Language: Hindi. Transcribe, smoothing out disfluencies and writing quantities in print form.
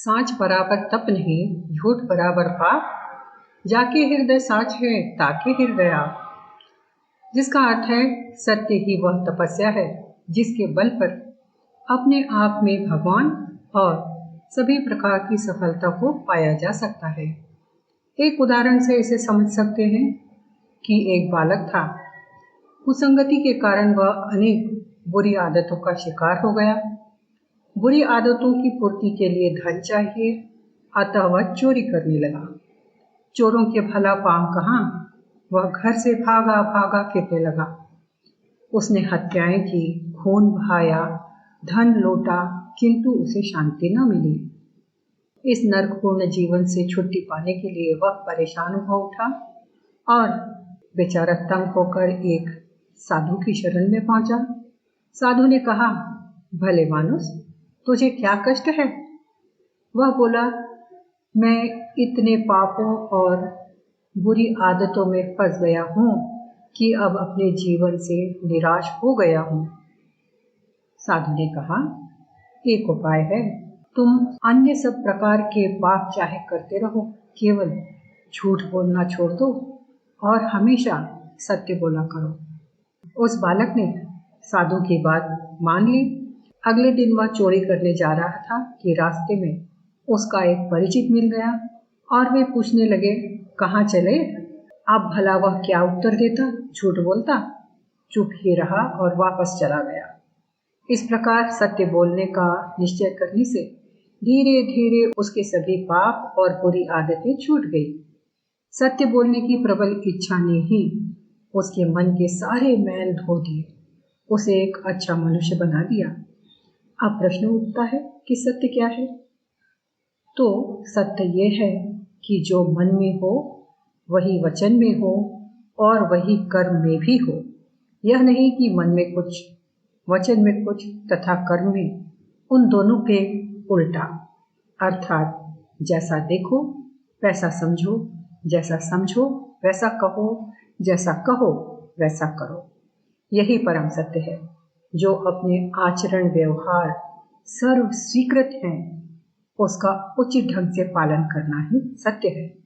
साँच बराबर तप नहीं, झूठ बराबर पाप, जाके हृदय साँच है ताके हृदय आप। जिसका अर्थ है सत्य ही वह तपस्या है जिसके बल पर अपने आप में भगवान और सभी प्रकार की सफलता को पाया जा सकता है। एक उदाहरण से इसे समझ सकते हैं कि एक बालक था। कुसंगति के कारण वह अनेक बुरी आदतों का शिकार हो गया। बुरी आदतों की पूर्ति के लिए धन चाहिए, अतः वह चोरी करने लगा। चोरों के भला पांव कहाँ, वह घर से भागा भागा फिरने लगा। उसने हत्याएं की, खून बहाया, धन लूटा, किंतु उसे शांति न मिली। इस नरकपूर्ण जीवन से छुट्टी पाने के लिए वह परेशान हो उठा और बेचारा तंग होकर एक साधु की शरण में पहुंचा। साधु ने कहा, भले मानुस, तुझे क्या कष्ट है? वह बोला, मैं इतने पापों और बुरी आदतों में फंस गया हूँ कि अब अपने जीवन से निराश हो गया हूँ। साधु ने कहा, एक उपाय है, तुम अन्य सब प्रकार के पाप चाहे करते रहो, केवल झूठ बोलना छोड़ दो और हमेशा सत्य बोला करो। उस बालक ने साधु की बात मान ली। अगले दिन वह चोरी करने जा रहा था कि रास्ते में उसका एक परिचित मिल गया और वे पूछने लगे, कहाँ चले? अब भला वह क्या उत्तर देता? झूठ बोलता? चुप ही रहा और वापस चला गया। इस प्रकार सत्य बोलने का निश्चय करने से धीरे धीरे उसके सभी पाप और बुरी आदतें छूट गई। सत्य बोलने की प्रबल इच्छा ने ही उसके मन के सारे मैल धो दिए, उसे एक अच्छा मनुष्य बना दिया। अब प्रश्न उठता है कि सत्य क्या है? तो सत्य ये है कि जो मन में हो वही वचन में हो और वही कर्म में भी हो। यह नहीं कि मन में कुछ, वचन में कुछ तथा कर्म में उन दोनों के उल्टा। अर्थात जैसा देखो वैसा समझो, जैसा समझो वैसा कहो, जैसा कहो वैसा करो। यही परम सत्य है, जो अपने आचरण व्यवहार सर्व स्वीकृत हैं, उसका उचित ढंग से पालन करना ही सत्य है।